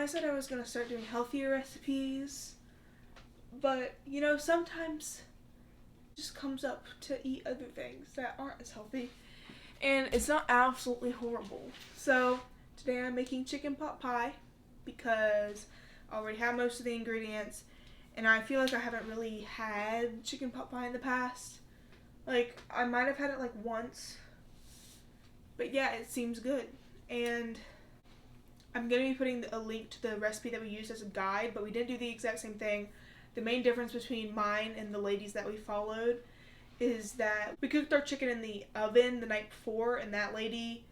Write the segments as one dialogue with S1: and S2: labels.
S1: said I was going to start doing healthier recipes, but, you know, sometimes it just comes up to eat other things that aren't as healthy, and it's not absolutely horrible. So today I'm making chicken pot pie because I already have most of the ingredients, and I feel like I haven't really had chicken pot pie in the past. Like, I might have had it like once, but yeah, it seems good. And I'm going to be putting a link to the recipe that we used as a guide, but we didn't do the exact same thing. The main difference between mine and the ladies that we followed is that we cooked our chicken in the oven the night before, and that lady,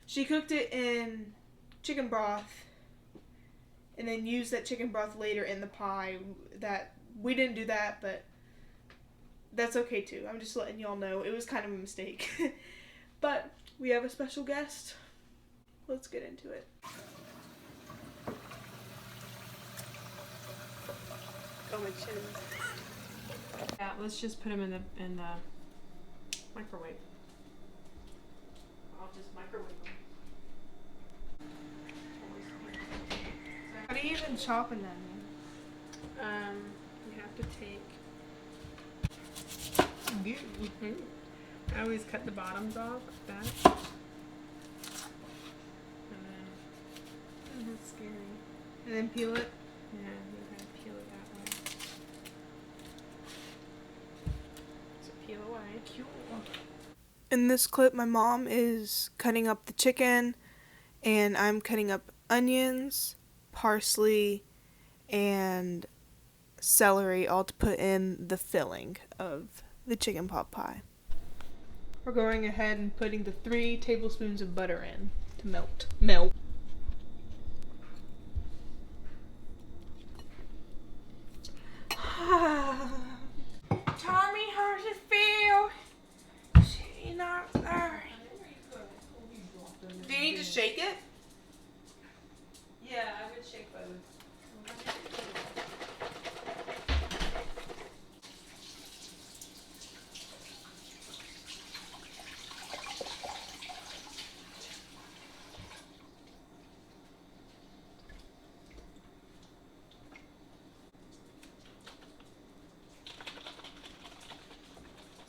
S1: she cooked it in chicken broth and then used that chicken broth later in the pie. That we didn't do that, but that's okay too. I'm just letting y'all know it was kind of a mistake. But we have a special guest. Let's get into it.
S2: Oh, my chin. Yeah, let's just put them in the microwave. I'll just microwave them.
S1: How do you even chop an onion?
S2: You have to take. I always cut the bottoms off like that. And then, that's scary.
S1: And then peel it?
S2: Yeah, you gotta peel it that way. So peel away.
S1: In this clip, my mom is cutting up the chicken, and I'm cutting up onions, parsley, and celery, all to put in the filling of the chicken pot pie. We're going ahead and putting the 3 tablespoons of butter in to melt. Tommy, how does it feel? She not there. Do you need to shake it?
S2: Yeah, I would shake both.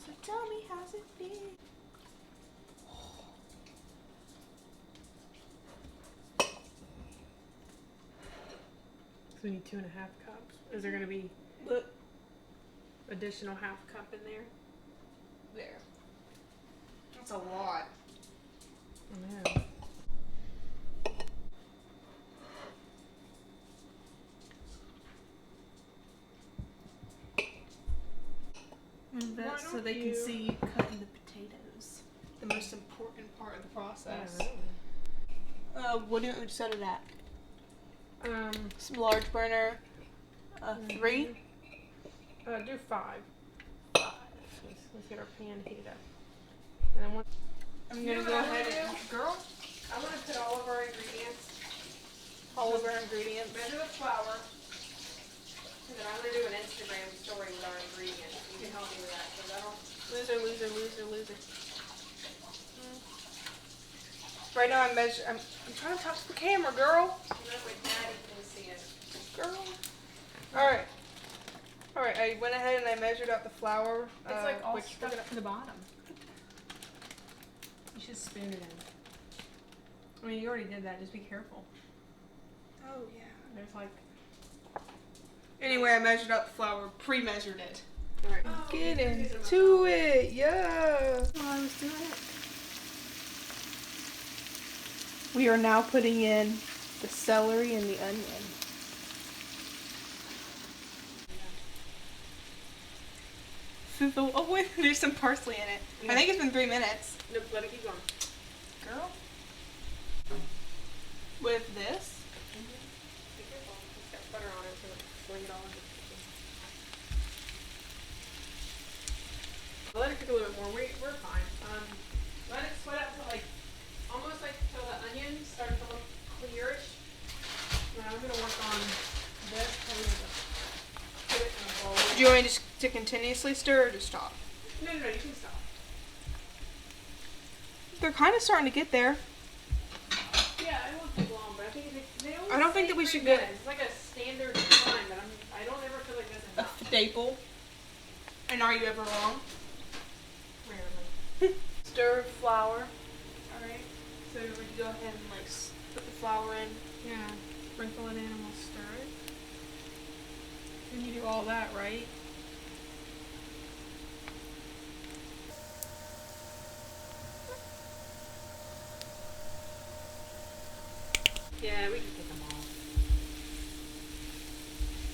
S1: So tell me, how's it feel?
S2: So we need 2.5 cups. Is there gonna be
S1: Look.
S2: additional half cup in there?
S1: There. That's a lot.
S2: I know.
S1: And that's so they can see you cutting the potatoes. The most important part of the process. What do you set it at? Some large burner. 3?
S2: Do 5. Let's get our pan heated up. And then
S1: I'm gonna go ahead and
S2: girl, I want to put all of our ingredients. Measure the flour. And then I'm gonna do an Instagram story with our ingredients. You can help me with that because I don't.
S1: loser. Right now I'm trying to touch the camera, girl.
S2: You know, with Daddy can see it.
S1: Girl. Alright, I went ahead and I measured out the flour.
S2: It's like all
S1: which
S2: stuck to the bottom. You should spoon it in. I mean, you already did that. Just be careful.
S1: Oh yeah.
S2: There's like.
S1: Anyway, I measured out the flour, pre-measured it.
S2: All right.
S1: Get into it, yeah.
S2: While I was doing it.
S1: We are now putting in the celery and the onion. Oh wait, there's some parsley in it.
S2: Yeah.
S1: I think it's been 3 minutes.
S2: Nope, let it keep going.
S1: Girl. With this?
S2: Be careful. It's got butter on it, so fling it all into the chicken. I'll let it cook a little bit more. We're fine. Let it sweat out to almost till the onions start to look clearish. And I'm gonna work on this. I'm gonna put it in a bowl.
S1: Do you want me just to continuously stir or just stop?
S2: No, you can stop.
S1: They're kind of starting to get there.
S2: Yeah, it won't take long, but I think they always
S1: I don't think that we should
S2: get.
S1: get
S2: It's like a standard time, but I don't ever feel like that's
S1: a
S2: enough.
S1: staple. And are you ever wrong?
S2: Rarely.
S1: Stir flour. Alright. So we go ahead and like put the flour in.
S2: Yeah. Sprinkle it in and we'll stir it. And you do all that, right? Yeah, we can take them all.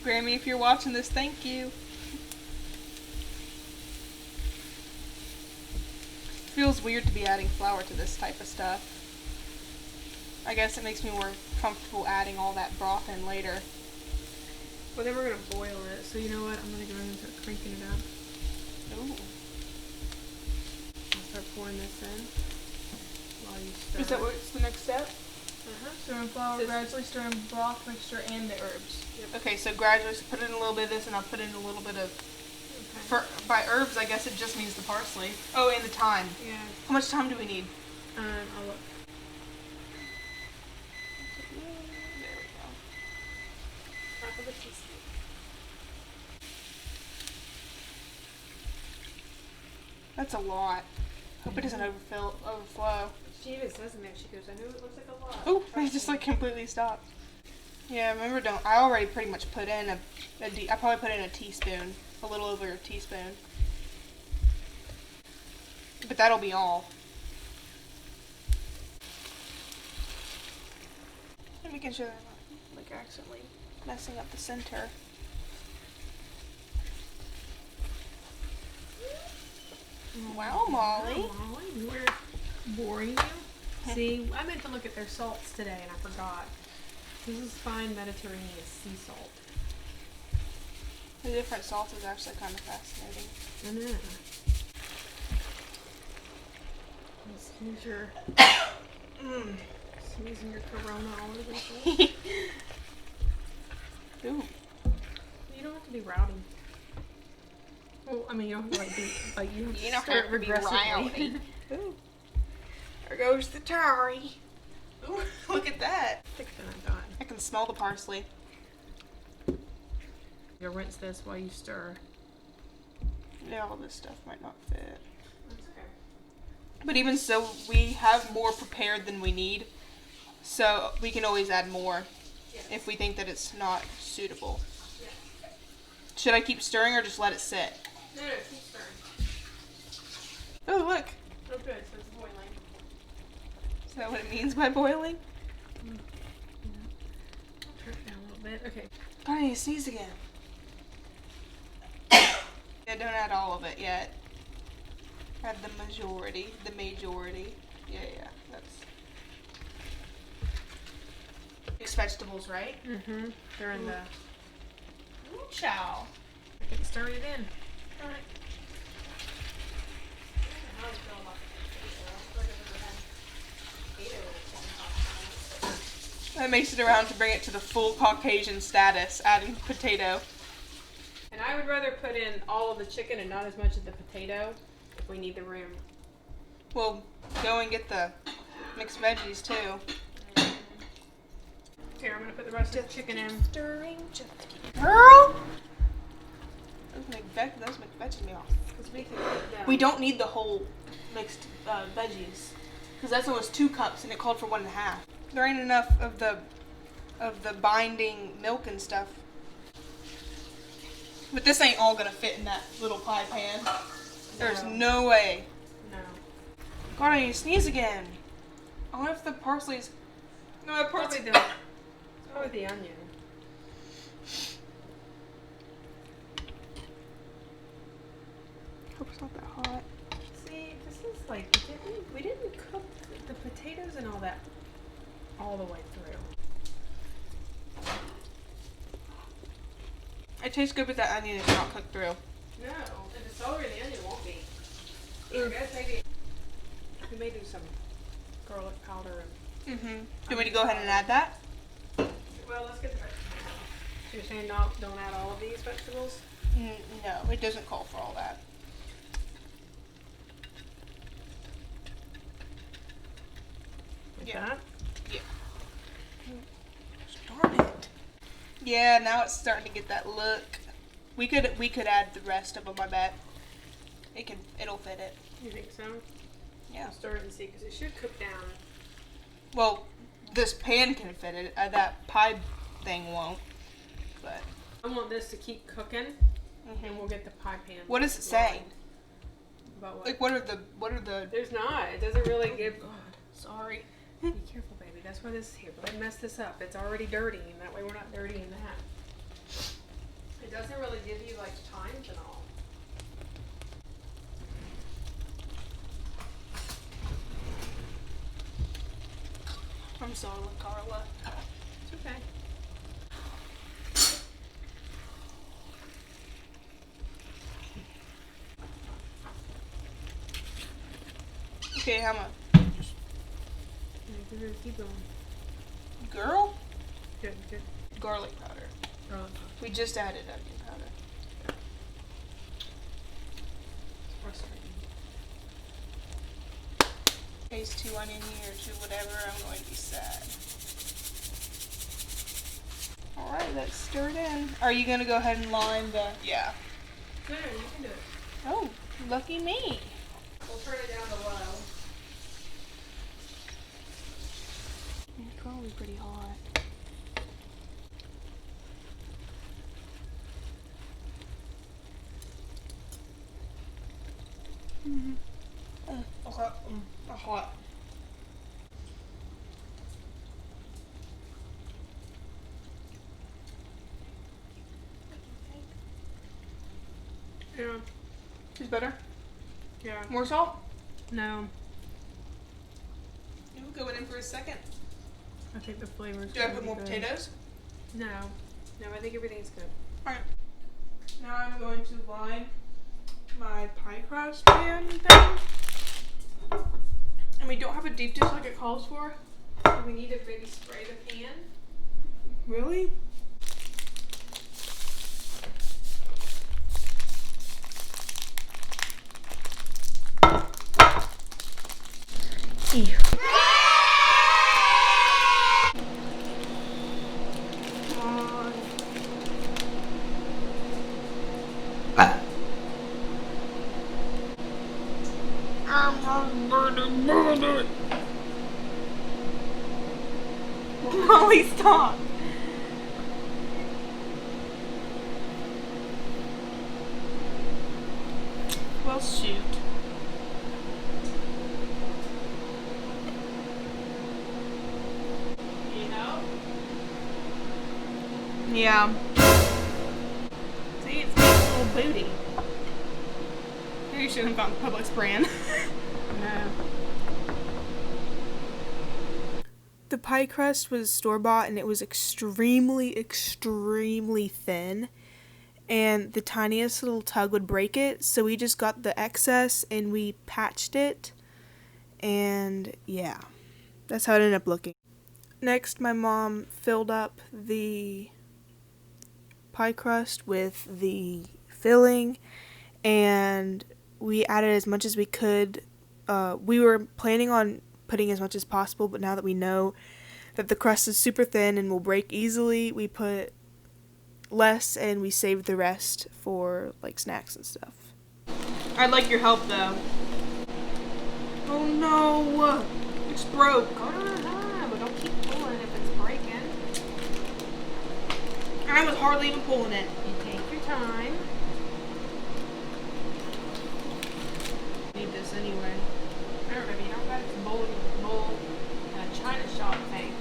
S1: Grammy, if you're watching this, thank you. Feels weird to be adding flour to this type of stuff. I guess it makes me more comfortable adding all that broth in later.
S2: Well, then we're gonna boil it. So you know what? I'm gonna go ahead and start cranking it up.
S1: Ooh.
S2: I'll start pouring this in while you stir.
S1: Is that what's the next step? Stirring flour,
S2: Says-
S1: gradually stirring broth mixture and the herbs.
S2: Yep.
S1: Okay, so gradually put in a little bit of this and I'll put in a little bit of...
S2: Okay.
S1: By herbs, I guess it just means the parsley. Oh, and the thyme.
S2: Yeah.
S1: How much thyme do we need?
S2: I'll look.
S1: There we go.
S2: Half of a teaspoon.
S1: That's a lot. Hope it doesn't overflow.
S2: She even says in there, she goes, I knew it looks like a lot.
S1: Oh, I
S2: Trust
S1: just
S2: me."
S1: like completely stopped. Yeah, remember I already pretty much put in I probably put in a teaspoon, a little over a teaspoon. But that'll be all. And making sure that I'm not like accidentally messing up the center. Wow, Molly.
S2: Wow, Molly, we're boring you. See, I meant to look at their salts today and I forgot. This is fine Mediterranean sea salt.
S1: The different salt is actually kind of fascinating.
S2: I know. Here's your sneezing your corona all over the place.
S1: Ooh.
S2: You don't have to be rowdy. Well, I mean, you don't have to like be like you have to
S1: You don't
S2: stir
S1: have
S2: it
S1: to be
S2: regressively.
S1: rowdy. Ooh. There goes the tarry. Ooh, look at that.
S2: Thicker than I thought.
S1: I can smell the parsley.
S2: You rinse this while you stir.
S1: Yeah, all this stuff might not fit.
S2: That's okay.
S1: But even so, we have more prepared than we need. So we can always add more
S2: Yes.
S1: if we think that it's not suitable.
S2: Yes.
S1: Should I keep stirring or just let it sit?
S2: No, keep stirring.
S1: Oh, look.
S2: Oh, good. So it's boiling.
S1: Is that what it means by boiling?
S2: Yeah. I'll turn it down a little bit. Okay.
S1: God, I need to sneeze again. Yeah, don't add all of it yet. Add the majority. Yeah, that's... Mixed vegetables, right?
S2: Mm-hmm. They're in the...
S1: Ooh, chow.
S2: I can stir it in.
S1: Alright.
S2: How do you feel about the potato? I feel like I've never had potato in
S1: That makes it around to bring it to the full Caucasian status, adding potato.
S2: And I would rather put in all of the chicken and not as much of the potato if we need the room.
S1: We'll go and get the mixed veggies too.
S2: Here, I'm gonna put the rest of the chicken in.
S1: Stirring, girl. Those mixed veggies me off.
S2: Because we can put them.
S1: We don't need the whole mixed veggies, because that's almost 2 cups and it called for 1.5. There ain't enough of the binding milk and stuff. But this ain't all gonna fit in that little pie pan. There's no way.
S2: No.
S1: God, I need to sneeze again. I wonder if the parsley's... No, the
S2: Probably
S1: parsley...
S2: the, probably the onion.
S1: Hope it's not that hot.
S2: See, this is like, we didn't cook the potatoes and all that all the way through.
S1: It tastes good, but that onion is not cooked through.
S2: No, and the celery and the onion won't be. I guess maybe we may do some garlic powder and.
S1: Mm-hmm. Do you want me to go ahead and add that?
S2: Well, let's get the vegetables. So you're saying don't add all of these vegetables?
S1: No, it doesn't call for all that.
S2: Like
S1: Yeah.
S2: that?
S1: Yeah. Yeah, now it's starting to get that look. We could add the rest of them, I bet. It'll fit it.
S2: You think so?
S1: Yeah.
S2: I'm starting to see, because it should cook down.
S1: Well, this pan can fit it. That pie thing won't. But
S2: I want this to keep cooking, and we'll get the pie pan.
S1: What does it say?
S2: About what?
S1: Like, what are the...
S2: There's not. It doesn't really give...
S1: God, sorry.
S2: Be careful, baby. That's why this is here. Don't mess this up. It's already dirty, and that way we're not dirtying that. It doesn't really give you, like, times and all.
S1: I'm sorry, Carla.
S2: It's okay.
S1: Okay, how much?
S2: Keep going.
S1: Girl?
S2: Good, good.
S1: Garlic powder.
S2: Garlic powder.
S1: We just added onion powder.
S2: Frustrating.
S1: Taste too oniony or too whatever, I'm going to be sad. Alright, let's stir it in. Are you going to go ahead and line the... Yeah.
S2: No, you can do it.
S1: Oh, lucky me.
S2: We'll turn it down to low.
S1: It's probably pretty hot. Hot.
S2: Yeah.
S1: Is better?
S2: Yeah.
S1: More salt?
S2: No.
S1: It will go in for a second.
S2: I think the flavor's
S1: Do I put more potatoes?
S2: No. No, I think everything's good.
S1: Alright. Now I'm going to line my pie crust pan thing. And we don't have a deep dish like it calls for.
S2: Do we need to maybe spray the pan?
S1: Really? Ew. Molly, stop. Well, shoot.
S2: You know?
S1: Yeah.
S2: See, it's got a little booty.
S1: Maybe you shouldn't have gotten the Publix brand.
S2: No.
S1: The pie crust was store-bought and it was extremely, extremely thin. And the tiniest little tug would break it. So we just got the excess and we patched it. And yeah, that's how it ended up looking. Next, my mom filled up the pie crust with the filling. And we added as much as we could. We were planning on putting as much as possible, but now that we know that the crust is super thin and will break easily, we put less and we saved the rest for like snacks and stuff. I'd like your help though. Oh no! It's broke.
S2: But don't keep pulling if it's breaking.
S1: I was hardly even pulling it.
S2: You take your time.
S1: Need this anyway.
S2: I don't know, you don't got it to bowl and a China shop thing.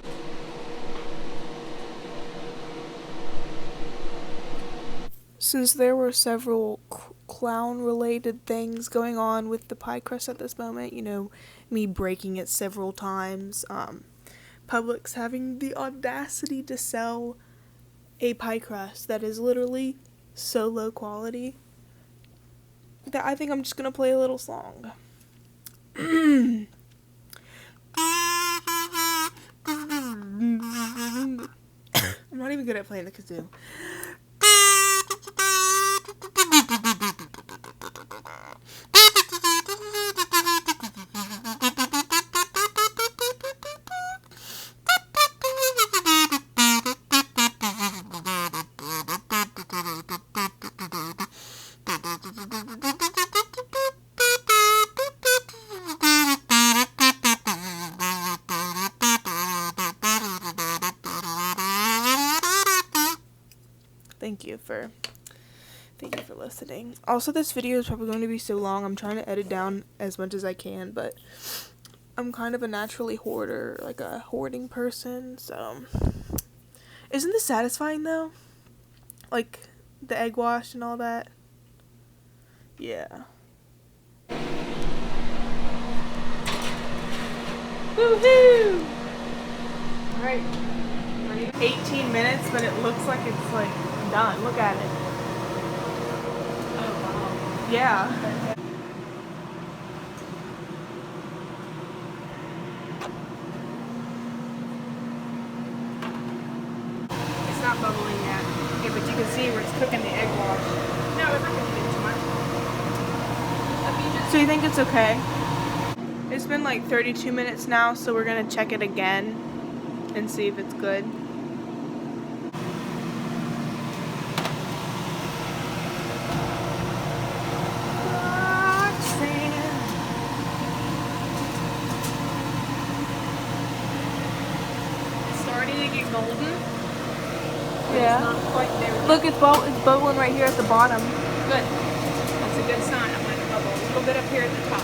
S1: Since there were several clown-related things going on with the pie crust at this moment, you know, me breaking it several times, Publix having the audacity to sell a pie crust that is literally so low quality that I think I'm just gonna play a little song. I'm not even good at playing the kazoo. thank you for listening. Also, this video is probably going to be so long. I'm trying to edit down as much as I can, but I'm kind of a naturally hoarder, like a hoarding person, so. Isn't this satisfying though? Like the egg wash and all that. Yeah. Woohoo!
S2: Alright.
S1: 18 minutes, but it looks like it's like done. Look at it.
S2: Oh wow.
S1: Yeah.
S2: It's not bubbling yet.
S1: Yeah, but you can see where it's cooking the egg wash.
S2: No, it's not gonna be too much. Let me just
S1: So you think it's okay? It's been like 32 minutes now, so we're gonna check it again and see if it's good.
S2: It's starting to get golden. But
S1: Yeah.
S2: It's not quite there yet.
S1: Look, it's bubbling right here at the bottom.
S2: Good. That's a good sign. I'm gonna bubble a little bit up here at the top.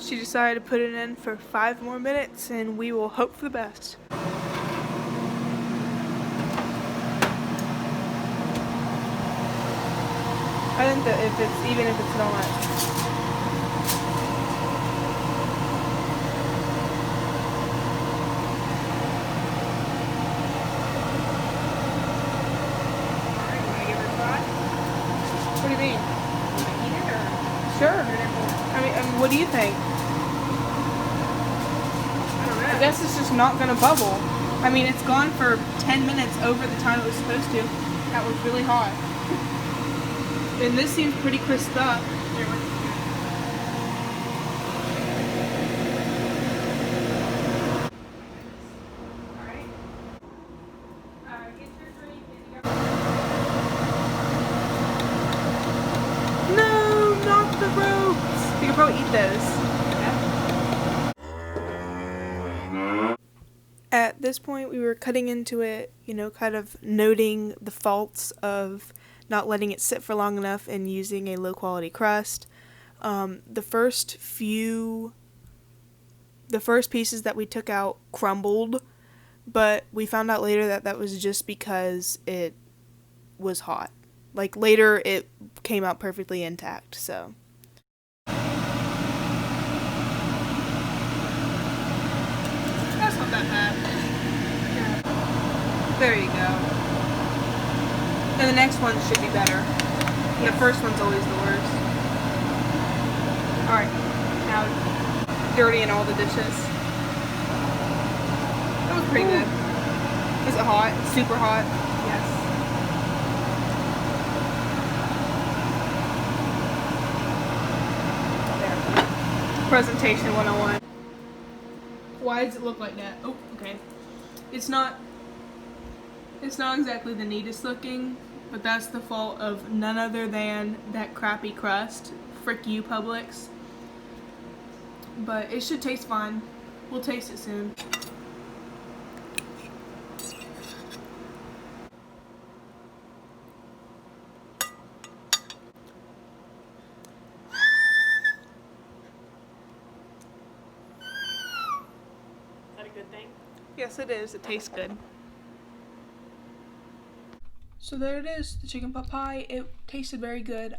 S1: She decided to put it in for 5 more minutes, and we will hope for the best. I think that even if it's not.
S2: Alright, you wanna give it a try?
S1: What do you mean?
S2: You wanna eat it or
S1: Sure.
S2: put it in more?
S1: I mean, what do you think?
S2: I don't know.
S1: I guess it's just not gonna bubble. I mean, it's gone for 10 minutes over the time it was supposed to. That was really hot. And this seems pretty crisped up.
S2: Here, look. Alright. Get your drink and you
S1: No, not the ropes. You can probably eat those. At this point, we were cutting into it, kind of noting the faults of not letting it sit for long enough and using a low quality crust. The first pieces that we took out crumbled, but we found out later that that was just because it was hot. Like later it came out perfectly intact, so. That's not that bad. There you go. And the next one should be better. The first one's always the worst. Alright, now dirtying all the dishes. That was pretty good. Is it hot? Super hot?
S2: Yes.
S1: Presentation 101. Why does it look like that? Oh, okay. It's not exactly the neatest looking, but that's the fault of none other than that crappy crust. Frick you, Publix. But it should taste fine. We'll taste it soon.
S2: Is that a good thing?
S1: Yes, it is. It tastes good. So there it is, the chicken pot pie. It tasted very good.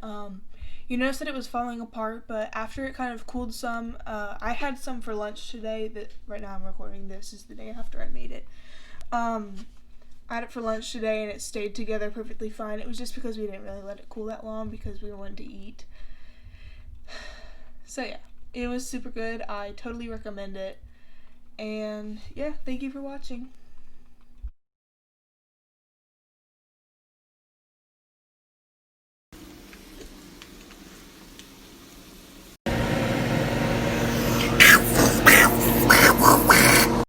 S1: You noticed that it was falling apart, but after it kind of cooled some, I had some for lunch today. That right now I'm recording this is the day after I made it. I had it for lunch today, and it stayed together perfectly fine. It was just because we didn't really let it cool that long because we wanted to eat. So yeah, it was super good. I totally recommend it. And yeah, thank you for watching.